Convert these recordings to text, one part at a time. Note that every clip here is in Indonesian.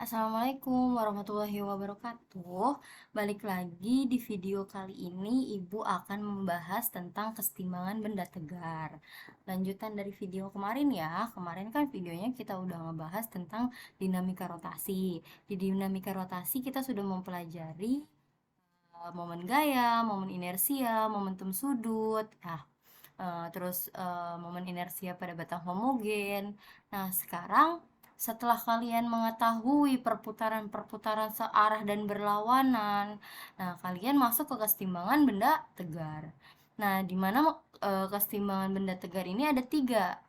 Assalamualaikum warahmatullahi wabarakatuh. Balik lagi di video kali ini, Ibu akan membahas tentang kesetimbangan benda tegar. Lanjutan dari video kemarin ya. Kemarin kan videonya kita udah ngebahas tentang dinamika rotasi. Di dinamika rotasi kita sudah mempelajari momen gaya, momen inersia, momentum sudut. Momen inersia pada batang homogen. Nah, sekarang setelah kalian mengetahui perputaran-perputaran searah dan berlawanan, nah kalian masuk ke kesetimbangan benda tegar. Nah, di mana kesetimbangan benda tegar ini ada tiga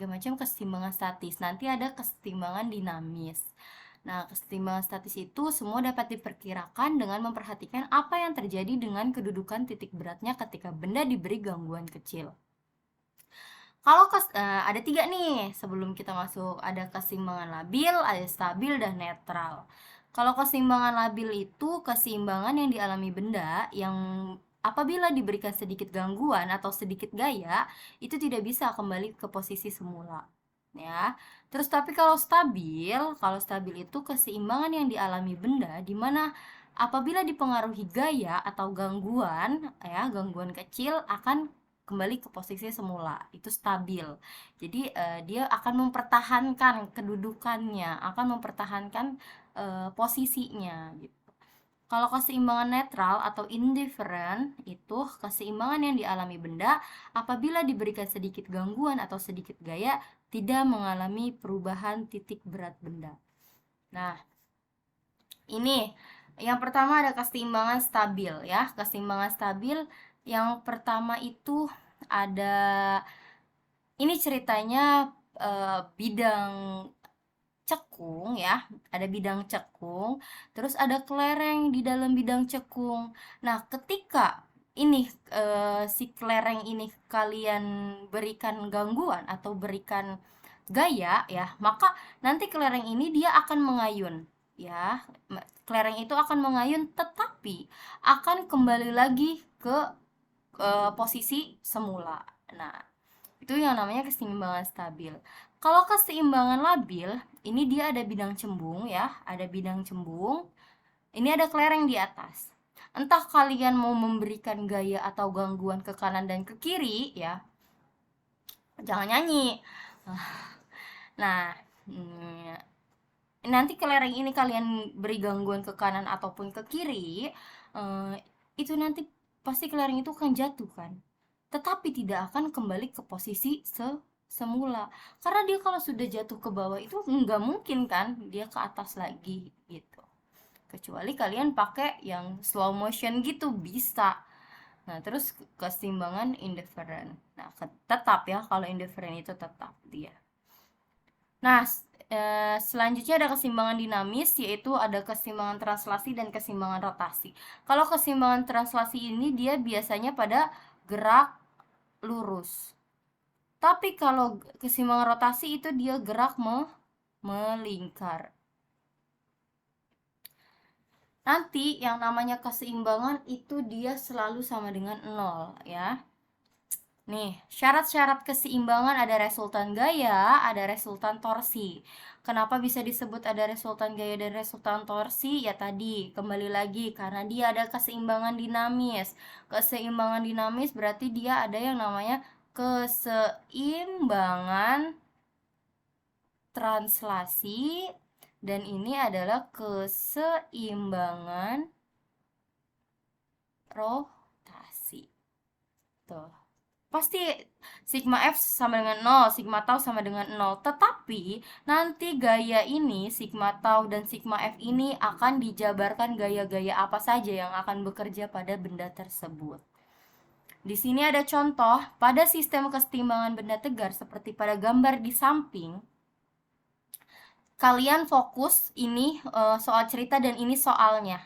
macam kesetimbangan statis. Nanti ada kesetimbangan dinamis. Nah, kesetimbangan statis itu semua dapat diperkirakan dengan memperhatikan apa yang terjadi dengan kedudukan titik beratnya ketika benda diberi gangguan kecil. Kalau ada tiga nih sebelum kita masuk, ada keseimbangan labil, ada stabil, dan netral. Kalau keseimbangan labil itu keseimbangan yang dialami benda yang apabila diberikan sedikit gangguan atau sedikit gaya itu tidak bisa kembali ke posisi semula. Ya. Terus tapi kalau stabil itu keseimbangan yang dialami benda di mana apabila dipengaruhi gaya atau gangguan, ya, gangguan kecil akan kembali ke posisi semula, itu stabil. Jadi dia akan mempertahankan kedudukannya, akan mempertahankan posisinya gitu. Kalau keseimbangan netral atau indifferent itu keseimbangan yang dialami benda apabila diberikan sedikit gangguan atau sedikit gaya tidak mengalami perubahan titik berat benda. Nah, ini yang pertama ada keseimbangan stabil ya. Keseimbangan stabil yang pertama itu ada, ini ceritanya bidang cekung ya, ada bidang cekung, terus ada kelereng di dalam bidang cekung. Nah, ketika ini si kelereng ini kalian berikan gangguan atau berikan gaya ya, maka nanti kelereng ini dia akan mengayun ya. Kelereng itu akan mengayun tetapi akan kembali lagi ke posisi semula. Nah, itu yang namanya keseimbangan stabil. Kalau keseimbangan labil, ini dia ada bidang cembung ya, ada bidang cembung. Ini ada kelereng di atas. Entah kalian mau memberikan gaya atau gangguan ke kanan dan ke kiri ya, jangan nyanyi. Nah, nanti kelereng ini kalian beri gangguan ke kanan ataupun ke kiri, itu nanti pasti kelereng itu akan jatuh kan, tetapi tidak akan kembali ke posisi semula karena dia kalau sudah jatuh ke bawah itu nggak mungkin kan dia ke atas lagi gitu, kecuali kalian pakai yang slow motion gitu bisa. Nah, terus keseimbangan indifferent, nah tetap ya, kalau indifferent itu tetap dia. Nah, selanjutnya ada keseimbangan dinamis, yaitu ada keseimbangan translasi dan keseimbangan rotasi. Kalau keseimbangan translasi ini dia biasanya pada gerak lurus. Tapi kalau keseimbangan rotasi itu dia gerak melingkar. Nanti yang namanya keseimbangan itu dia selalu sama dengan 0 ya. Nih, syarat-syarat keseimbangan ada resultan gaya, ada resultan torsi. Kenapa bisa disebut ada resultan gaya dan resultan torsi? Ya tadi, kembali lagi, karena dia ada keseimbangan dinamis. Keseimbangan dinamis berarti dia ada yang namanya keseimbangan translasi, dan ini adalah keseimbangan rotasi. Tuh. Pasti sigma F sama dengan 0, sigma tau sama dengan 0. Tetapi nanti gaya ini, sigma tau dan sigma F ini akan dijabarkan gaya-gaya apa saja yang akan bekerja pada benda tersebut. Di sini ada contoh pada sistem kesetimbangan benda tegar seperti pada gambar di samping. Kalian fokus ini soal cerita dan ini soalnya.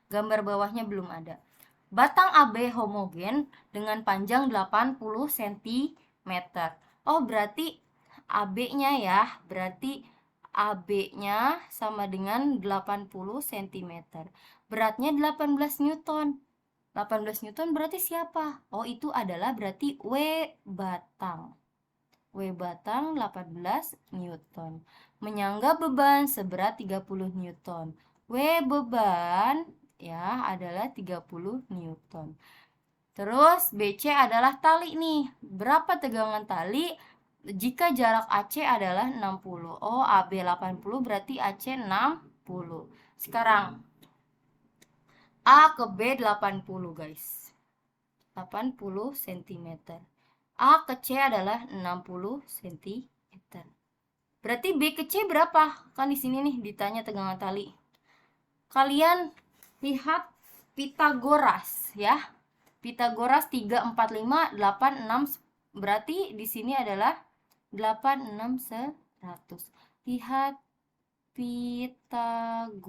Gambar bawahnya belum ada. Batang AB homogen dengan panjang 80 cm. Oh, berarti AB-nya ya, berarti AB-nya sama dengan 80 cm. Beratnya 18 Newton. 18 Newton berarti siapa? Oh, itu adalah berarti W batang. W batang 18 Newton. menyangga beban seberat 30 Newton. W beban ya adalah 30 Newton. Terus BC adalah tali nih. Berapa tegangan tali jika jarak AC adalah 60? Oh, AB 80 berarti AC 60. Sekarang A ke B 80, guys. 80 cm. A ke C adalah 60 cm. Berarti B ke C berapa? Kan di sini nih ditanya tegangan tali. Kalian lihat Pitagoras ya. Pitagoras 3, 4, 5, 8, 6. Berarti di sini adalah 8, 6, 100. Lihat Pitagoras.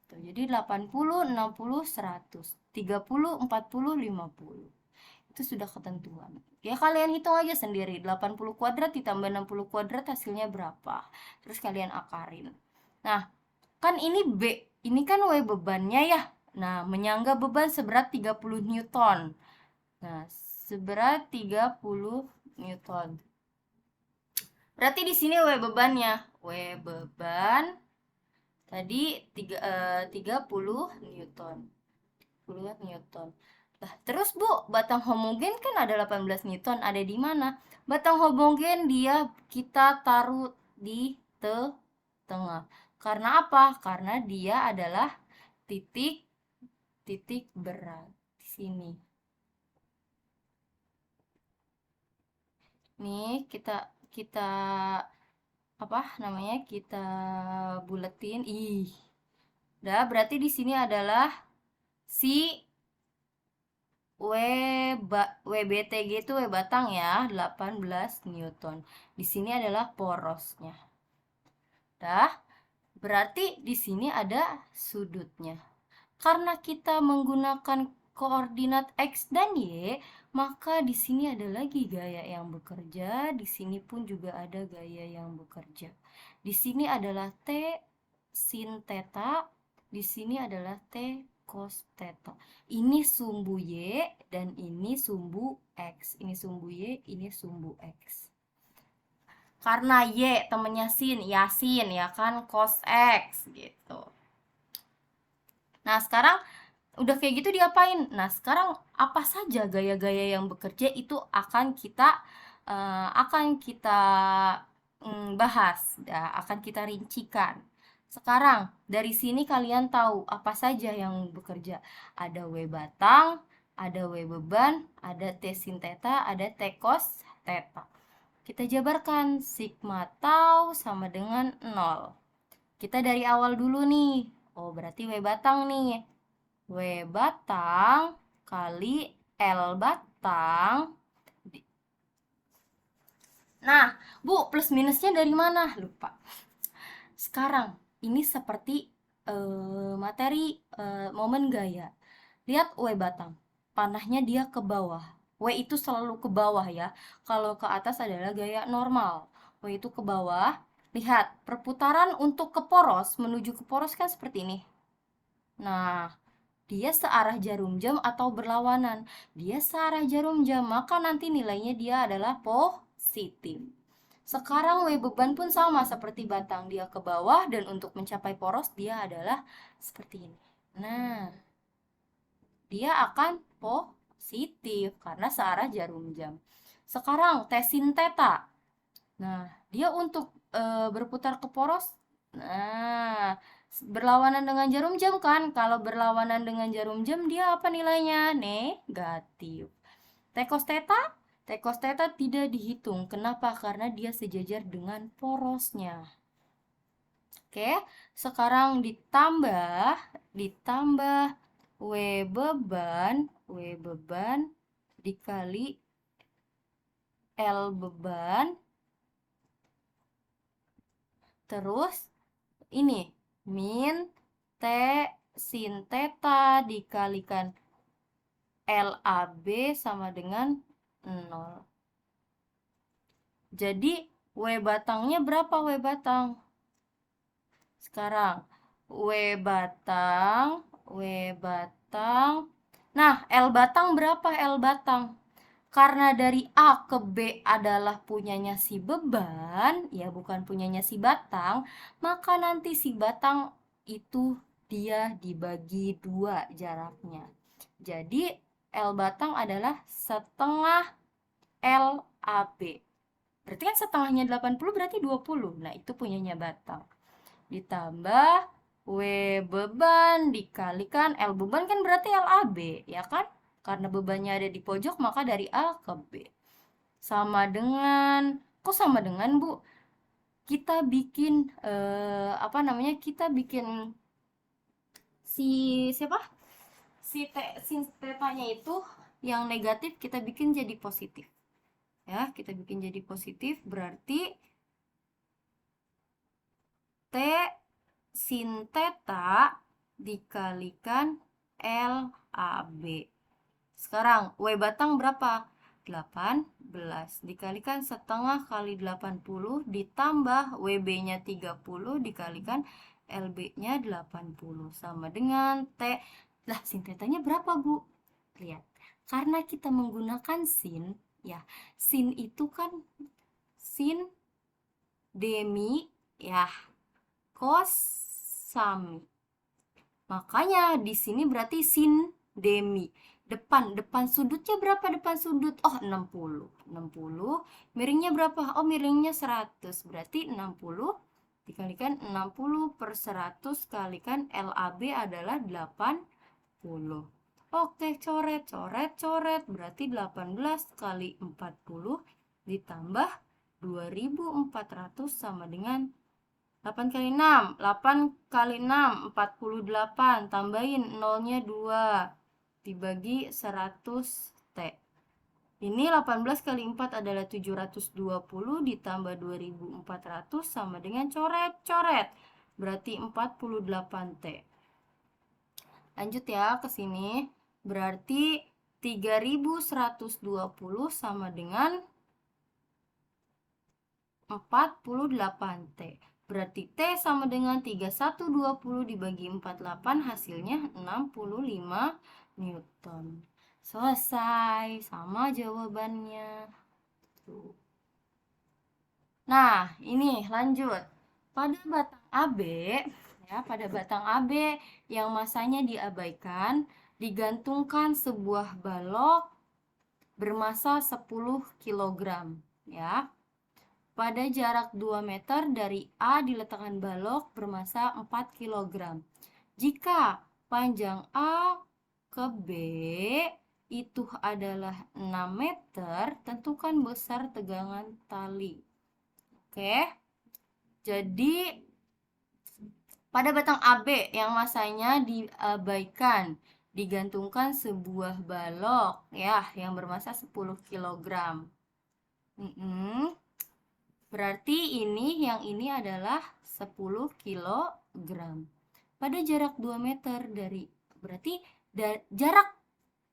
Tuh, jadi 80, 60, 100. 30, 40, 50. Itu sudah ketentuan. Ya kalian hitung aja sendiri. 80 kuadrat ditambah 60 kuadrat hasilnya berapa. Terus kalian akarin. Nah, kan ini B. Ini kan W bebannya ya. Nah, menyangga beban seberat 30 Newton. Nah, seberat 30 Newton. Berarti di sini W bebannya. W beban tadi 30 Newton. 30 Newton. Nah, terus Bu, batang homogen kan ada 18 Newton. Ada di mana? Batang homogen dia kita taruh di tengah. Karena apa? Karena dia adalah titik berat di sini. Nih kita apa namanya? Kita buletin. Ih. Udah, berarti di sini adalah si WBTG itu W batang ya, 18 Newton. Di sini adalah porosnya. Dah, berarti di sini ada sudutnya. Karena kita menggunakan koordinat X dan Y, maka di sini ada lagi gaya yang bekerja, di sini pun juga ada gaya yang bekerja. Di sini adalah T sin theta, di sini adalah T cos theta. Ini sumbu Y dan ini sumbu X. Ini sumbu Y, ini sumbu X. Karena Y temennya sin, Yasin ya kan, cos X gitu. Nah, sekarang udah kayak gitu diapain? Nah, sekarang apa saja gaya-gaya yang bekerja itu akan kita bahas, akan kita rincikan. Sekarang dari sini kalian tahu apa saja yang bekerja. Ada W batang, ada W beban, ada T sin theta, ada T cos theta. Kita jabarkan sigma tau sama dengan 0. Kita dari awal dulu nih. Oh, berarti W batang nih. W batang kali L batang. Nah, Bu, plus minusnya dari mana? Lupa. Sekarang, ini seperti materi momen gaya. Lihat W batang. Panahnya dia ke bawah. W itu selalu ke bawah ya. Kalau ke atas adalah gaya normal. W itu ke bawah. Lihat, perputaran untuk ke poros, menuju ke poros kan seperti ini. Nah, dia searah jarum jam atau berlawanan. Dia searah jarum jam, maka nanti nilainya dia adalah positif. Sekarang W beban pun sama seperti batang. Dia ke bawah dan untuk mencapai poros dia adalah seperti ini. Nah, dia akan positif karena searah jarum jam. Sekarang T sin theta. Nah, dia untuk berputar ke poros. Nah, berlawanan dengan jarum jam kan? Kalau berlawanan dengan jarum jam dia apa nilainya? Negatif. T cos theta? T cos theta tidak dihitung. Kenapa? Karena dia sejajar dengan porosnya. Oke, sekarang ditambah W beban dikali L beban. Terus ini min T sin theta dikalikan LAB sama dengan 0. Jadi W batangnya berapa W batang? Sekarang W batang. Nah, L batang berapa L batang? karena dari A ke B adalah punyanya si beban, ya bukan punyanya si batang, maka nanti si batang itu dia dibagi 2 jaraknya. Jadi L batang adalah setengah LAB. Berarti kan setengahnya 80 berarti 20. Nah, itu punyanya batang. Ditambah W beban dikalikan L beban kan berarti LAB, ya kan? Karena bebannya ada di pojok maka dari A ke B. Sama dengan, kok sama dengan, Bu? Kita bikin apa namanya? Kita bikin si siapa? Sin tetanya itu yang negatif kita bikin jadi positif. Ya, kita bikin jadi positif berarti T sin theta dikalikan LAB. Sekarang W batang berapa? 18 dikalikan setengah kali 80 ditambah WB-nya 30 dikalikan LB-nya 80 sama dengan T. Lah, sin tetanya berapa, Bu? Lihat. Karena kita menggunakan sin, ya. Sin itu kan sin demi, ya, cos sami. Makanya di sini berarti sin demi. Depan sudutnya berapa depan sudut? Oh, 60. 60. Miringnya berapa? Oh, miringnya 100. Berarti 60 dikalikan 60 per 100 kalikan LAB adalah 80. Oke, coret. Berarti 18 kali 40 ditambah 2400 sama dengan 8 kali 6, 8 kali 6, 48, tambahin nolnya 2, dibagi 100 T. Ini 18 kali 4 adalah 720, ditambah 2400 sama dengan coret. Berarti 48 T. Lanjut ya ke sini. Berarti 3120 sama dengan 48 T. Berarti T sama dengan 3120 dibagi 48 hasilnya 65 Newton. Selesai, sama jawabannya. Nah, ini lanjut. Pada batang AB, ya, pada batang AB yang masanya diabaikan, digantungkan sebuah balok bermasa 10 kg, ya. Pada jarak 2 meter dari A diletakkan balok bermasa 4 kg. Jika panjang A ke B itu adalah 6 meter, tentukan besar tegangan tali. Oke. Jadi pada batang AB yang masanya diabaikan, digantungkan sebuah balok ya yang bermasa 10 kg. Berarti yang ini adalah 10 kg. Pada jarak 2 meter dari, berarti jarak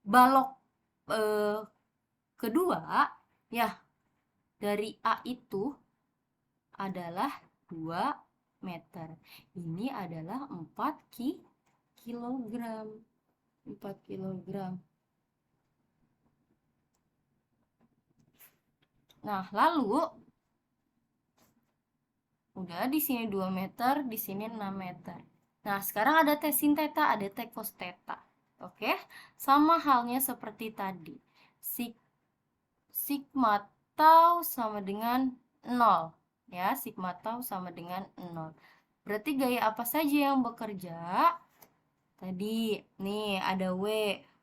balok kedua ya dari A itu adalah 2 meter. Ini adalah 4 kilogram. 4 kilogram. Nah, lalu udah di sini 2 meter, di sini 6 meter. Nah, sekarang ada T sin theta, ada T cos theta. Oke? Sama halnya seperti tadi. Sigma tau sama dengan 0. Ya, sigma tau sama dengan 0. Berarti gaya apa saja yang bekerja? Tadi, nih ada W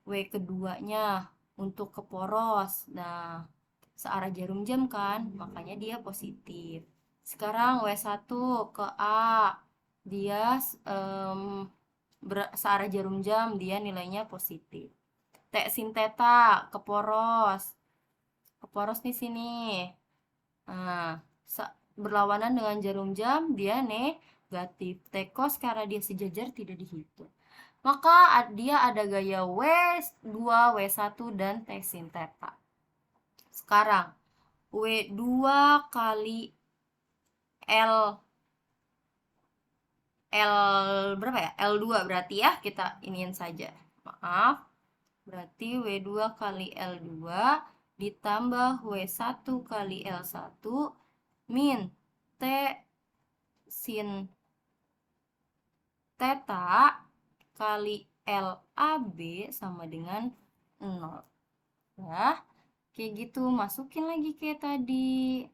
keduanya untuk ke poros. Nah, searah jarum jam kan, makanya dia positif. Sekarang W1 ke A, dia searah jarum jam, dia nilainya positif. T sin theta ke poros di sini. Nah, berlawanan dengan jarum jam, dia negatif. T cos karena dia sejajar tidak dihitung. Maka dia ada gaya W2, W1, dan T sin theta. Sekarang, W2 kali L berapa ya? L2 berarti ya, kita iniin saja. Maaf. Berarti W2 kali L2 ditambah W1 kali L1 min T sin theta kali LAB sama dengan 0. Ya, kayak gitu. Masukin lagi kayak tadi.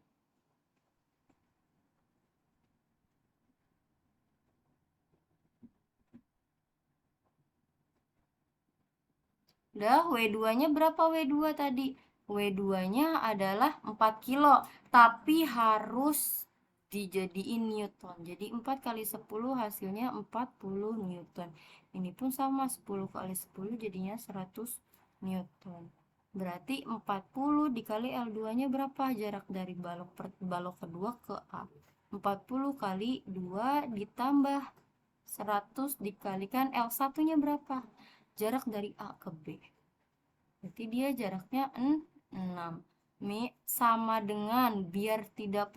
Udah, W2-nya berapa W2 tadi? W2-nya adalah 4 kilo, tapi harus dijadiin Newton. Jadi 4 kali 10 hasilnya 40 Newton. Ini pun sama, 10 kali 10 jadinya 100 Newton. Berarti 40 dikali L2-nya berapa? Jarak dari balok kedua ke A. 40 kali 2 ditambah 100 dikalikan L1-nya berapa? Jarak dari A ke B. Berarti dia jaraknya 6. Sama dengan biar tidak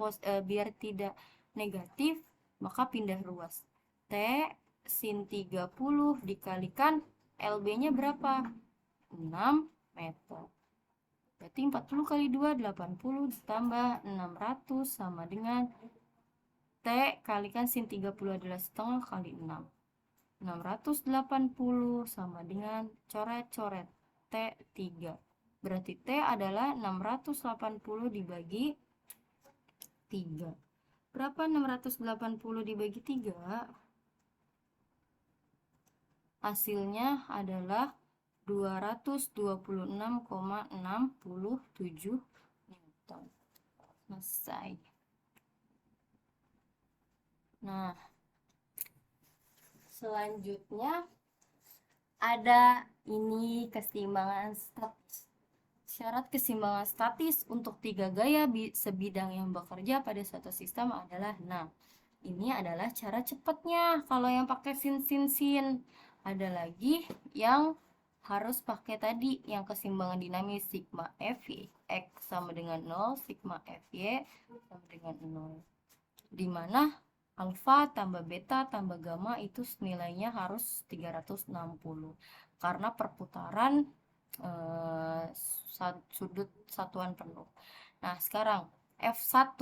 negatif, maka pindah ruas. T sin 30 dikalikan LB-nya berapa? 6 meter. Berarti 40 kali 2 80 ditambah 600 sama dengan T kalikan sin 30 adalah setengah kali 6. 680 sama dengan coret-coret T3. Berarti T adalah 680 dibagi 3. Berapa 680 dibagi 3? Hasilnya adalah 226,67 Newton. Selesai. Nah, selanjutnya ada ini keseimbangan statis. Syarat keseimbangan statis untuk 3 gaya sebidang yang bekerja pada suatu sistem adalah, nah, ini adalah cara cepatnya kalau yang pakai sin. Ada lagi yang harus pakai tadi yang keseimbangan dinamis sigma Fy X sama dengan 0, sigma Fy sama dengan 0. Dimana alfa tambah beta tambah gamma itu nilainya harus 360 karena perputaran sudut satuan penuh. Nah, sekarang F1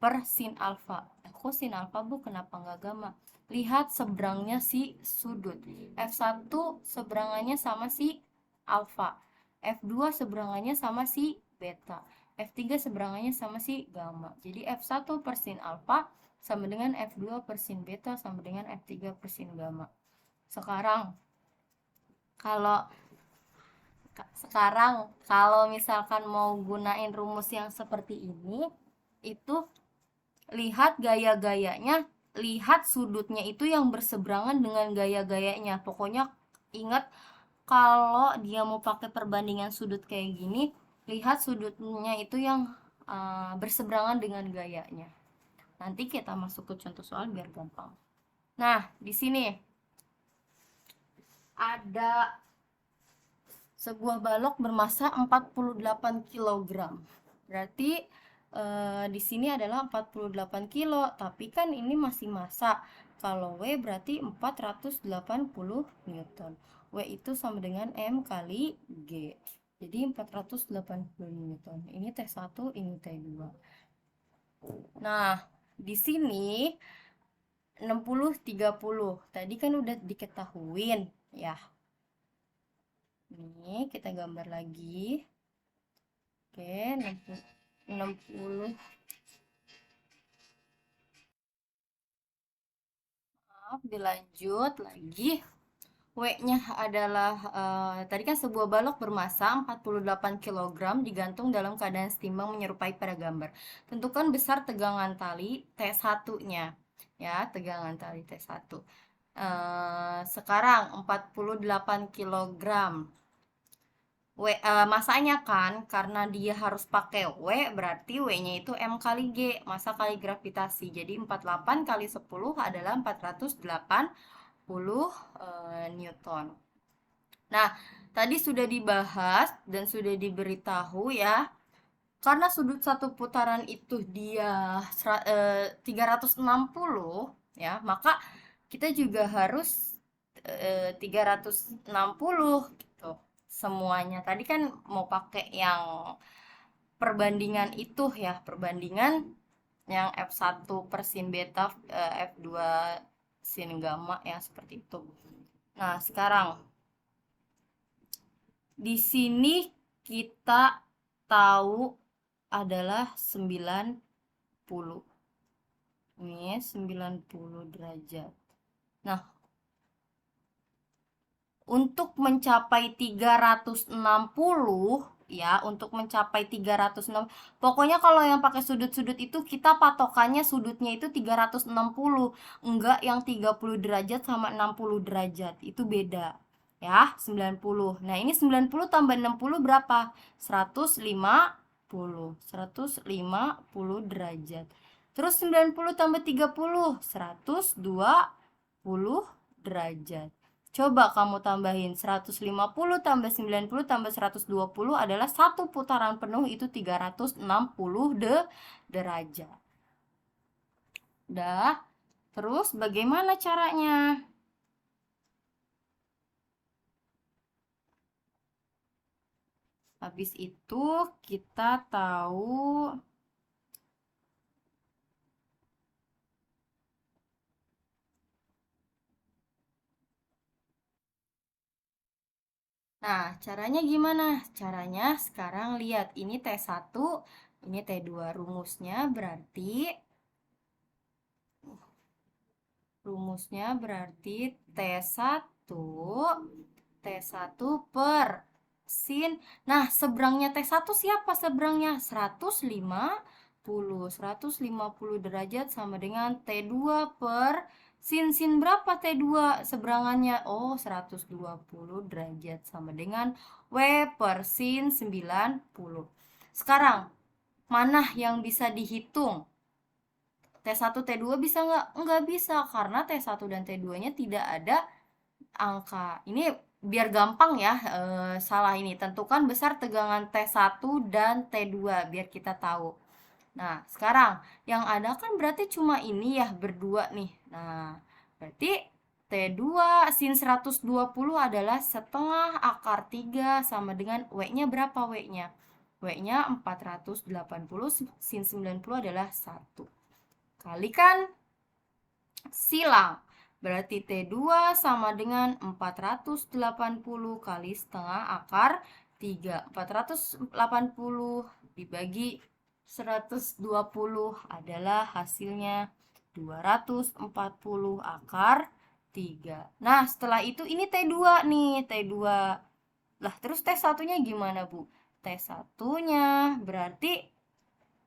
per sin alfa. Kok sin alfa, Bu? Kenapa nggak gamma? Lihat seberangnya si sudut. F1 seberangannya sama si alfa. F2 seberangannya sama si beta. F3 seberangannya sama si gamma. Jadi F1 per sin alfa sama dengan F2 per sin beta sama dengan F3 per sin gamma. Sekarang kalau misalkan mau gunain rumus yang seperti ini, itu lihat gaya-gayanya, lihat sudutnya itu yang berseberangan dengan gaya-gayanya. Pokoknya ingat kalau dia mau pakai perbandingan sudut kayak gini, lihat sudutnya itu yang berseberangan dengan gayanya. Nanti kita masuk ke contoh soal biar gampang. Nah, di sini ada sebuah balok bermasa 48 kg. Berarti di sini adalah 48 kilo, tapi kan ini masih massa. Kalau W berarti 480 Newton. W itu sama dengan M kali G. Jadi 480 Newton. Ini T1, ini T2. Nah, di sini 60 30. Tadi kan udah diketahuin ya. Ini kita gambar lagi. Oke, 60. Maaf, dilanjut lagi. W-nya adalah tadi kan sebuah balok bermasa 48 kg digantung dalam keadaan setimbang menyerupai pada gambar. Tentukan besar tegangan tali T1-nya. Ya, tegangan tali T1. Sekarang 48 kg. Masanya kan karena dia harus pakai W, berarti W-nya itu M kali G, masa kali gravitasi. Jadi 48 kali 10 adalah 480 Newton. Nah, tadi sudah dibahas dan sudah diberitahu ya. Karena sudut satu putaran itu dia 360 ya, maka kita juga harus 360 gitu. semuanya. Tadi kan mau pakai yang perbandingan itu ya, perbandingan yang F1 per sin beta, F2 sin gamma ya, seperti itu. Nah, sekarang di sini kita tahu adalah 90. Ini 90 derajat. Nah, untuk mencapai 360 ya, untuk mencapai 306, pokoknya kalau yang pakai sudut-sudut itu kita patokannya sudutnya itu 360, enggak yang 30 derajat sama 60 derajat, itu beda ya. 90. Nah, ini 90 tambah 60 berapa? 150. 150 derajat. Terus 90 tambah 30, 120 derajat. Coba kamu tambahin 150 tambah 90 tambah 120 adalah satu putaran penuh, itu 360 derajat. Udah. Terus bagaimana caranya? Habis itu kita tahu. Nah, caranya gimana? Caranya sekarang lihat, ini T1, ini T2. Rumusnya berarti T1 T1 per sin. Nah, seberangnya T1 siapa seberangnya? 150 derajat sama dengan T2 per sin berapa T2 seberangannya? Oh, 120 derajat sama dengan W per sin 90. Sekarang, mana yang bisa dihitung? T1 T2 bisa nggak? Nggak bisa, karena T1 dan T2-nya tidak ada angka. Ini biar gampang ya, salah ini. Tentukan besar tegangan T1 dan T2 biar kita tahu. Nah, sekarang yang ada kan berarti cuma ini ya, berdua nih. Nah, berarti T2 sin 120 adalah setengah akar 3 sama dengan W-nya berapa W-nya? W-nya 480, sin 90 adalah 1. Kalikan silang. Berarti T2 sama dengan 480 kali setengah akar 3. 480 dibagi 120 adalah hasilnya 240 akar 3. Nah, setelah itu ini T2 nih, T2. Lah, terus T1-nya gimana, Bu? T1-nya berarti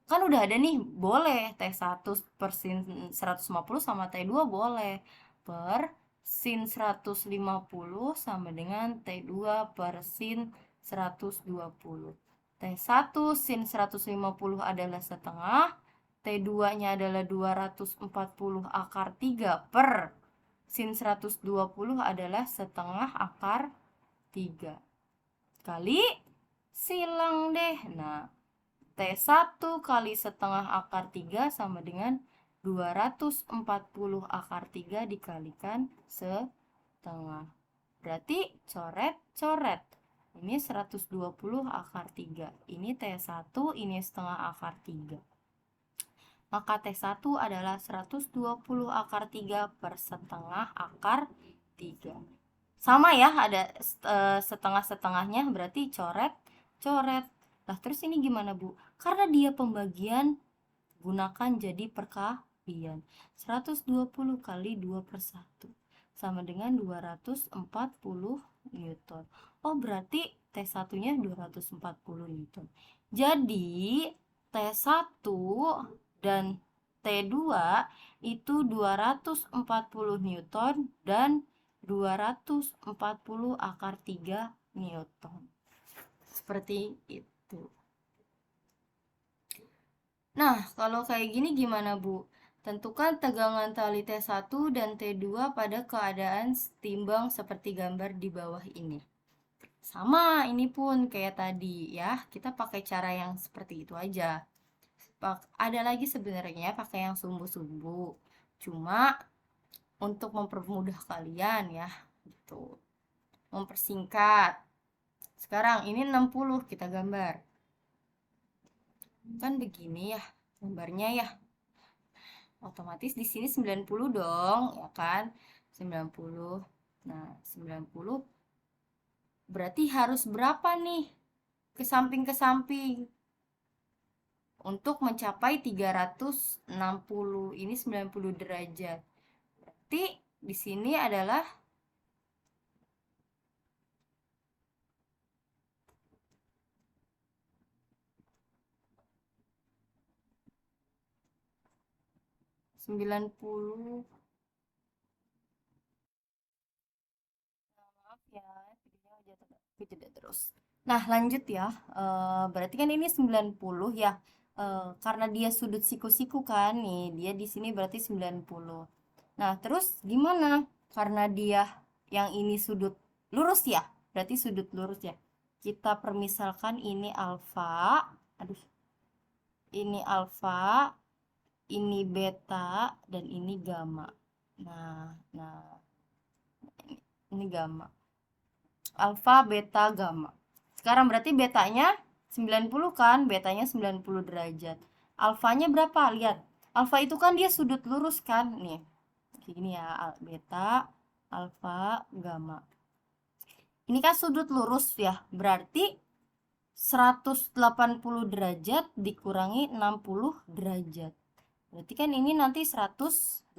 kan udah ada nih, boleh T1 per sin 150 sama T2 boleh, per sin 150 sama dengan T2 per sin 120. T1 sin 150 adalah setengah, T2 nya adalah 240 akar 3 per sin 120 adalah setengah akar 3 kali silang deh. Nah, T1 kali setengah akar 3 sama dengan 240 akar 3 dikalikan setengah. Berarti coret-coret. Ini 120 akar 3. Ini T1, ini setengah akar 3. Maka T1 adalah 120 akar 3 per setengah akar 3. Sama ya, ada setengah-setengahnya, berarti coret-coret. Nah, terus ini gimana, Bu? Karena dia pembagian, gunakan jadi perkalian. 120 kali 2 per 1 sama dengan 240 Newton. Oh, berarti T1-nya 240 Newton. Jadi, T1 dan T2 itu 240 Newton dan 240 akar 3 Newton. Seperti itu. Nah, kalau kayak gini gimana, Bu? Tentukan tegangan tali T1 dan T2 pada keadaan setimbang seperti gambar di bawah ini. Sama, ini pun kayak tadi ya. Kita pakai cara yang seperti itu aja. Ada lagi sebenarnya pakai yang sumbu-sumbu. Cuma untuk mempermudah kalian ya, gitu. Mempersingkat. Sekarang ini 60 kita gambar. Kan begini ya gambarnya ya. Otomatis di sini 90 dong, ya kan? 90. Nah, 90 berarti harus berapa nih ke samping untuk mencapai 360 ini 90 derajat. Berarti di sini adalah 90. Maaf ya, videonya kejeda terus. Nah, lanjut ya. Berarti kan ini 90 ya. Karena dia sudut siku-siku kan nih, dia di sini berarti 90. Nah, terus gimana? Karena dia yang ini sudut lurus ya. Berarti sudut lurus ya. Kita permisalkan ini alfa. Aduh, ini alfa, ini beta, dan ini gamma. Nah, ini gamma. Alfa, beta, gamma. Sekarang berarti betanya 90 kan? Betanya 90 derajat. Alfanya berapa? Lihat. Alfa itu kan dia sudut lurus kan? Nih. Gini ya, beta, alfa, gamma. Ini kan sudut lurus ya. Berarti 180 derajat dikurangi 60 derajat. Berarti kan ini nanti 120,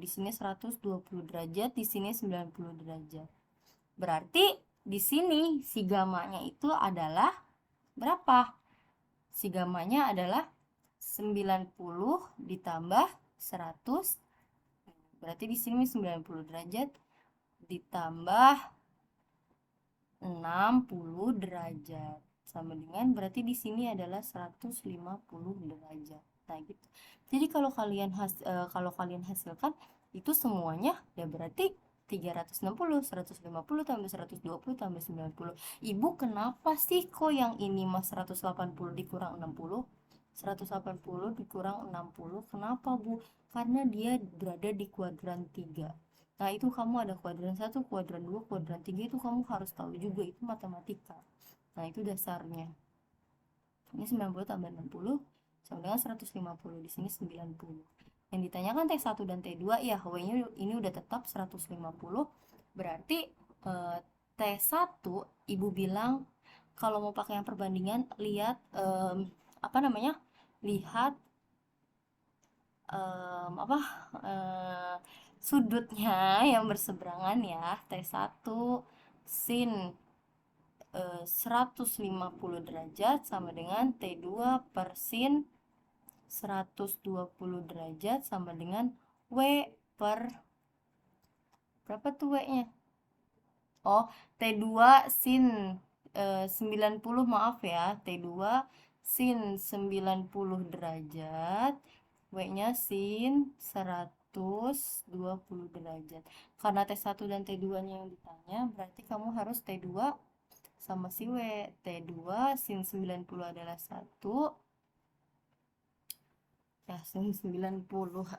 di sini 120 derajat, di sini 90 derajat. Berarti di sini si gamanya itu adalah berapa? Si gamanya adalah 90 ditambah 100. Berarti di sini 90 derajat ditambah 60 derajat. Sama dengan berarti di sini adalah 150 derajat. Nah, gitu. Jadi kalau kalian hasilkan itu semuanya ya berarti 360, 150 tambah 120 tambah 90. Ibu, kenapa sih kok yang ini mas 180 dikurang 60? 180 dikurang 60. Kenapa, Bu? Karena dia berada di kuadran 3. Nah, itu kamu ada kuadran 1, kuadran 2, kuadran 3 itu kamu harus tahu juga, itu matematika. Nah, itu dasarnya. Ini 90 tambah 60 sama dengan 150. Di sini 90. Yang ditanyakan T1 dan T2 ya, W-nya ini udah tetap 150. Berarti T1 Ibu bilang kalau mau pakai yang perbandingan lihat apa namanya? Lihat apa sudutnya yang berseberangan ya. T1 sin 150 derajat sama dengan T2 per sin 120 derajat sama dengan W per berapa tuh W-nya? Oh, T2 sin 90, maaf ya. T2 sin 90 derajat. W-nya sin 120 derajat. Karena T1 dan T2-nya yang ditanya, berarti kamu harus T2 sama si W. T2 sin 90 adalah 1. Ya, sin 90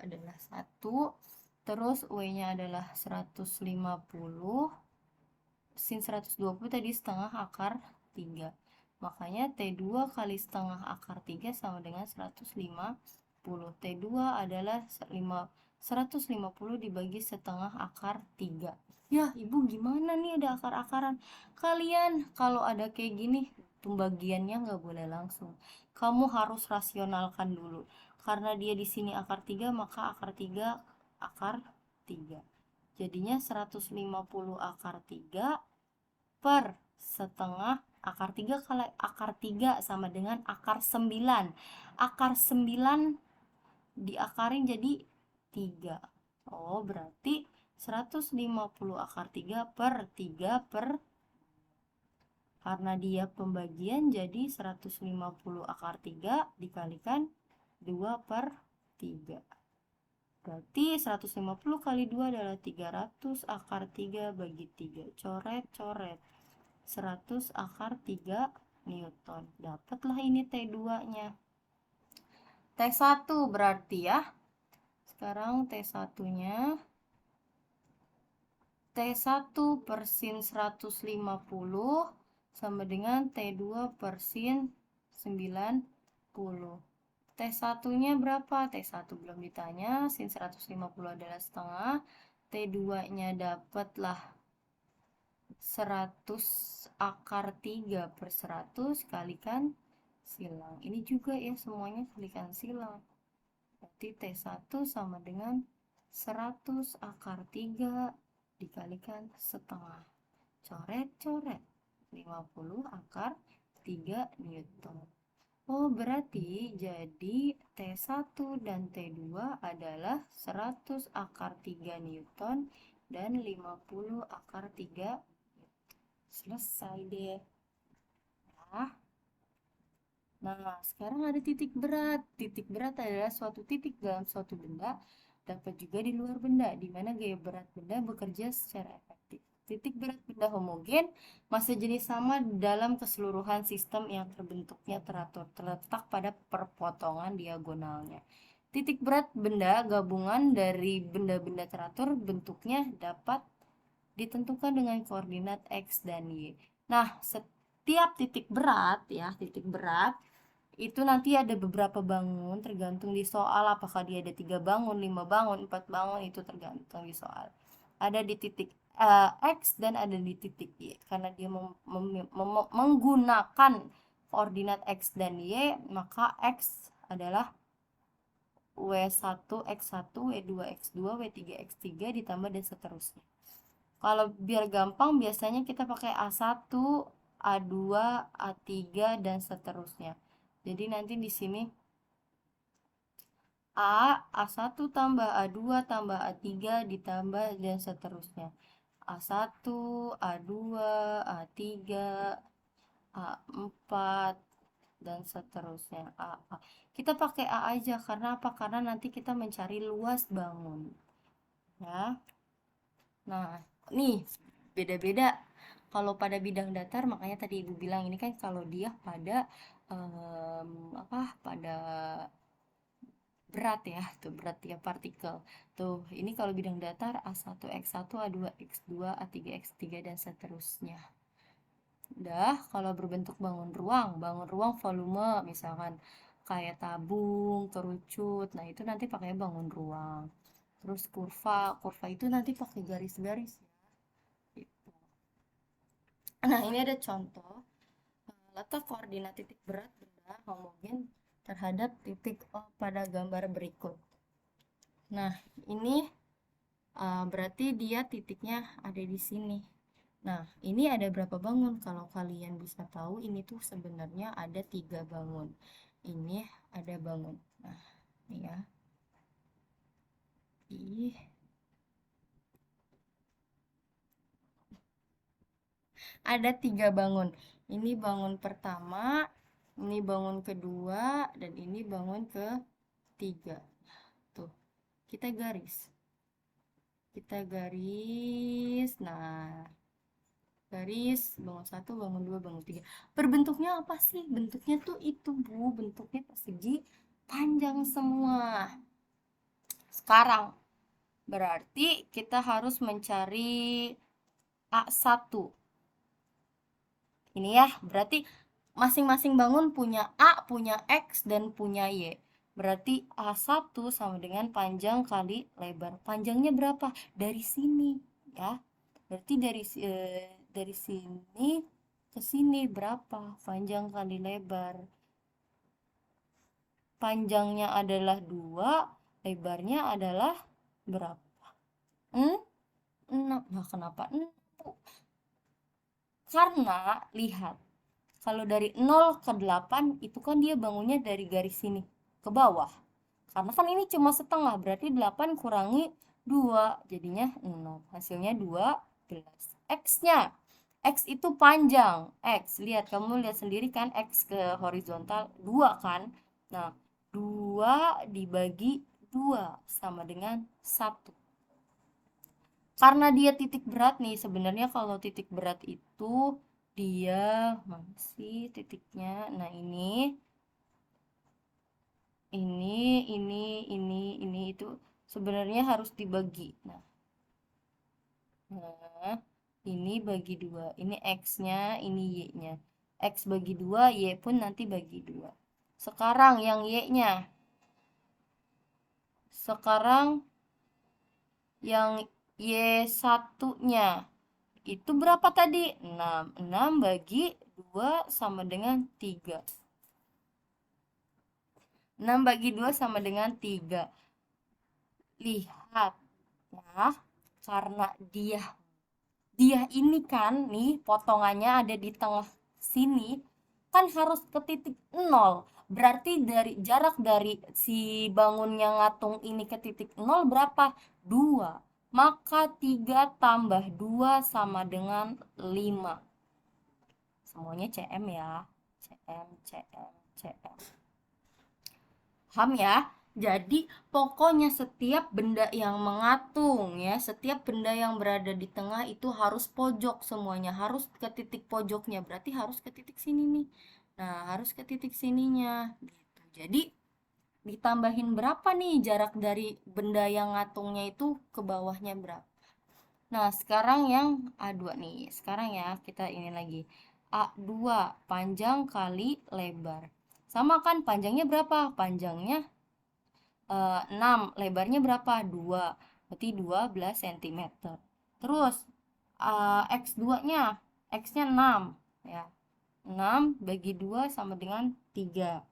adalah 1. Terus W-nya adalah 150. Sin 120 tadi setengah akar 3. Makanya T2 kali setengah akar 3 sama dengan 150. T2 adalah 150 dibagi setengah akar 3. Ya, Ibu gimana nih ada akar-akaran? Kalian kalau ada kayak gini, pembagiannya nggak boleh langsung. Kamu harus rasionalkan dulu. Karena dia di sini akar 3, maka akar 3 akar 3. Jadinya 150 akar 3 per setengah akar 3 kali akar 3 sama dengan akar 9. Akar 9 diakarin jadi 3. Oh, berarti 150 akar 3 per 3 per, karena dia pembagian jadi 150 akar 3 dikalikan 2 per 3. Berarti 150 kali 2 adalah 300 akar 3 bagi 3. Coret-coret. 100 akar 3 Newton. Dapatlah ini T2-nya. T1 berarti ya. Sekarang T1-nya. T1 per sin 150 sama dengan T2 per sin 90. T1 nya berapa? T1 belum ditanya, sin 150 adalah setengah, T2 nya dapatlah 100 akar 3 per 100 kalikan silang. Ini juga ya semuanya kalikan silang. Berarti T1 sama dengan 100 akar 3 dikalikan setengah. Coret-coret. 50 akar 3 Newton. Oh, berarti jadi T1 dan T2 adalah 100 akar 3 Newton dan 50 akar 3. Selesai deh. Nah, sekarang ada titik berat. Titik berat adalah suatu titik dalam suatu benda, dapat juga di luar benda, di mana gaya berat benda bekerja secara efektif. Titik berat benda homogen, massa jenis sama dalam keseluruhan sistem yang terbentuknya teratur, terletak pada perpotongan diagonalnya. Titik berat benda gabungan dari benda-benda teratur bentuknya dapat ditentukan dengan koordinat X dan Y. Nah, setiap titik berat ya, titik berat itu nanti ada beberapa bangun tergantung di soal apakah dia ada 3 bangun, 5 bangun, 4 bangun, itu tergantung di soal. Ada di titik X dan ada di titik Y. Karena dia menggunakan koordinat X dan Y, maka X adalah W1 X1, W2 X2, W3 X3 ditambah dan seterusnya. Kalau biar gampang biasanya kita pakai A1, A2, A3 dan seterusnya. Jadi nanti di sini A1 tambah A2 tambah A3 ditambah dan seterusnya. A1, A2, A3, A4 dan seterusnya. A. Kita pakai A aja karena apa? Karena nanti kita mencari luas bangun. Ya. Nah, nih beda-beda. Kalau pada bidang datar, makanya tadi ibu bilang ini kan kalau dia pada pada berat ya, tuh berat tiap partikel. Tuh, ini kalau bidang datar A1 X1, A2 X2, A3 X3 dan seterusnya. Udah, kalau berbentuk bangun ruang volume misalkan kayak tabung, kerucut. Nah, itu nanti pakai bangun ruang. Terus kurva itu nanti pakai garis-garis ya. Gitu. Nah, ini ada contoh letak koordinat titik berat benda homogen terhadap titik O pada gambar berikut. Nah, ini berarti dia titiknya ada di sini. Nah, ini ada berapa bangun? Kalau kalian bisa tahu, ini tuh sebenarnya ada 3 bangun. Ini ada bangun. Nah, ini ya. Ada 3 bangun. Ini bangun pertama, ini bangun kedua, dan ini bangun ketiga. Tuh, kita garis. Nah, garis bangun 1, bangun 2, bangun 3. Berbentuknya apa sih? Bentuknya tuh itu, Bu. Bentuknya persegi panjang semua. Sekarang berarti kita harus mencari A1. Ini ya, berarti masing-masing bangun punya A, punya X, dan punya Y. Berarti A1 sama dengan panjang kali lebar. Panjangnya berapa? Dari sini ya. Berarti dari sini ke sini berapa? Panjang kali lebar. Panjangnya adalah 2, lebarnya adalah berapa? 6. Nah, kenapa 6? Karena lihat, kalau dari 0 ke 8 itu kan dia bangunnya dari garis sini ke bawah. Karena kan ini cuma setengah, berarti 8 kurangi 2, jadinya 0. Hasilnya 12. X-nya. X itu panjang. X, lihat, kamu lihat sendiri kan, X ke horizontal 2 kan. Nah, 2 dibagi 2 sama dengan 1. Karena dia titik berat nih, sebenarnya kalau titik berat itu dia mana sih titiknya? Nah, ini itu sebenarnya harus dibagi. Nah, Ini bagi 2. Ini X-nya, ini Y-nya. X bagi 2, Y pun nanti bagi 2. Sekarang yang Y-nya. Sekarang yang Y1-nya. Itu berapa tadi? 6. 6 bagi 2 sama dengan 3. 6 bagi 2 sama dengan 3. Lihat ya, karena dia ini kan nih potongannya ada di tengah sini, kan harus ke titik 0. Berarti dari jarak dari si bangunnya ngatung ini ke titik 0 berapa? 2. Maka 3 tambah 2 sama dengan 5. Semuanya CM ya. CM, CM, CM. Paham ya? Jadi pokoknya setiap benda yang mengatung ya, setiap benda yang berada di tengah itu harus pojok semuanya, harus ke titik pojoknya. Berarti harus ke titik sini nih. Nah, harus ke titik sininya gitu. Jadi ditambahin berapa nih jarak dari benda yang ngatungnya itu ke bawahnya berapa? Nah, sekarang yang A2 nih. Sekarang ya, kita ini lagi. A2 panjang kali lebar. Sama kan panjangnya berapa? Panjangnya 6, lebarnya berapa? 2. Berarti 12 cm. Terus X2-nya, X-nya 6 ya. 6 bagi 2 sama dengan 3.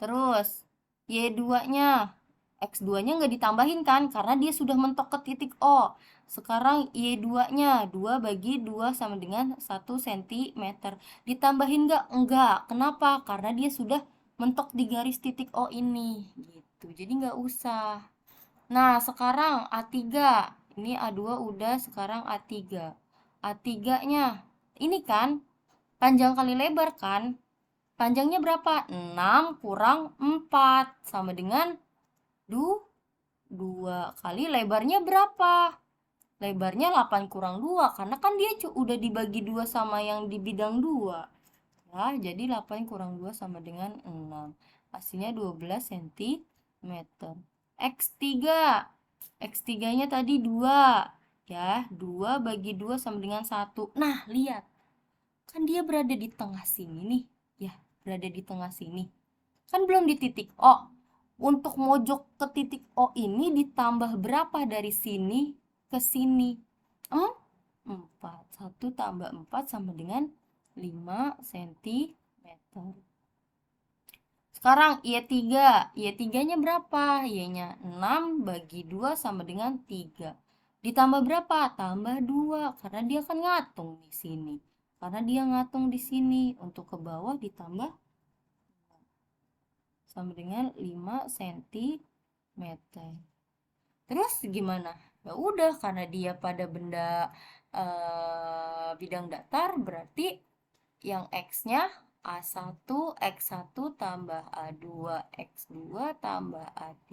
Terus Y2-nya, X2-nya nggak ditambahin kan karena dia sudah mentok ke titik O. Sekarang Y2-nya 2 bagi 2 sama dengan 1 cm. Ditambahin nggak? Enggak. Kenapa? Karena dia sudah mentok di garis titik O ini gitu. Jadi nggak usah. Nah, sekarang A3. Ini A2 udah, sekarang A3. A3-nya ini kan panjang kali lebar kan? Panjangnya berapa? 6 kurang 4 sama dengan 2 kali lebarnya berapa? Lebarnya 8 kurang 2 karena kan dia udah dibagi 2 sama yang di bidang 2. Ya, jadi 8 kurang 2 sama dengan 6. Hasilnya 12 cm. X3. X3-nya tadi 2. Ya, 2 bagi 2 sama dengan 1. Nah, lihat. Kan dia berada di tengah sini nih. Ya, berada di tengah sini. Kan belum di titik O. Untuk mojok ke titik O ini ditambah berapa dari sini ke sini? 4. 1 tambah 4 sama dengan 5 cm. Sekarang Y3. Y3-nya berapa? Y-nya 6 bagi 2 sama dengan 3. Ditambah berapa? Tambah 2 karena dia kan ngatung di sini. Karena dia ngatung di sini. Untuk ke bawah ditambah sama dengan 5 cm. Terus gimana? Ya udah, karena dia pada benda bidang datar, berarti yang X-nya A1, X1 tambah A2, X2 tambah A3,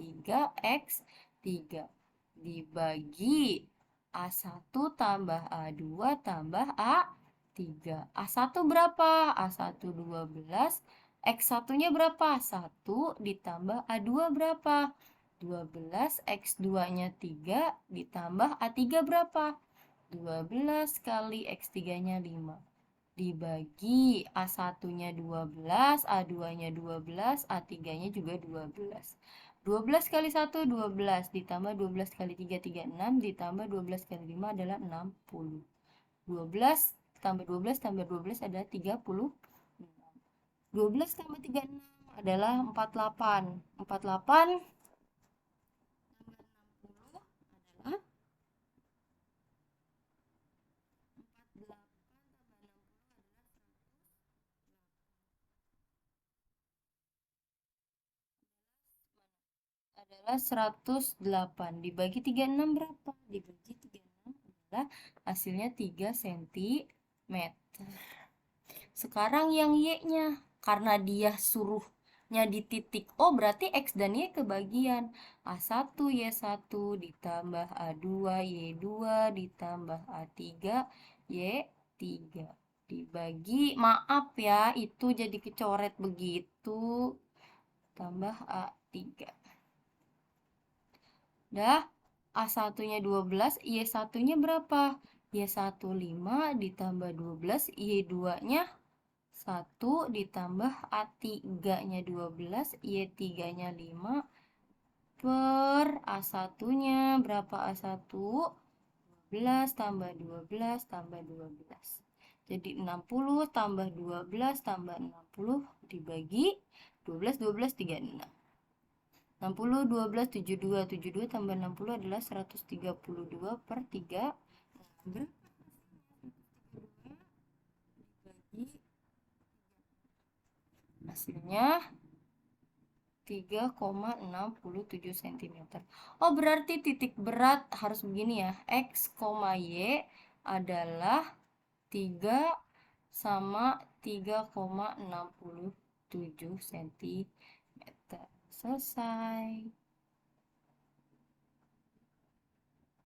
X3 dibagi A1 tambah A2 tambah A3. A1 berapa? A1 12. X1-nya berapa? 1 ditambah A2 berapa? 12. X2-nya 3 ditambah A3 berapa? 12 kali X3-nya 5 dibagi A1-nya 12, A2-nya 12, A3-nya juga 12. 12 kali 1 12 ditambah 12 kali 3 36 ditambah 12 kali 5 adalah 60. 12 tambah 12 tambah 12 adalah 30. 12 tambah 36 adalah 48. 48 tambah 60 adalah 48 adalah 108 dibagi 36 berapa? Dibagi 36 adalah hasilnya 3 cm. Sekarang yang Y-nya, karena dia suruhnya di titik O, berarti X dan Y kebagian. A1 Y1 ditambah A2 Y2 ditambah A3 Y3 dibagi, maaf ya, itu jadi kecoret begitu, tambah A3. Dah, A1-nya 12, Y1-nya berapa? Y1 5 ditambah 12, Y2-nya 1 ditambah A3-nya 12, Y3-nya 5 per A1-nya. Berapa A1? 12 tambah 12 tambah 12. Jadi 60 tambah 12 tambah 60 dibagi 12, 12, 36. 60, 12, 72. 72 tambah 60 adalah 132 per 3. Berapa? Dibagi hasilnya 3,67 cm. Oh, berarti titik berat harus begini ya. X, Y adalah 3 sama 3,67 cm. Selesai.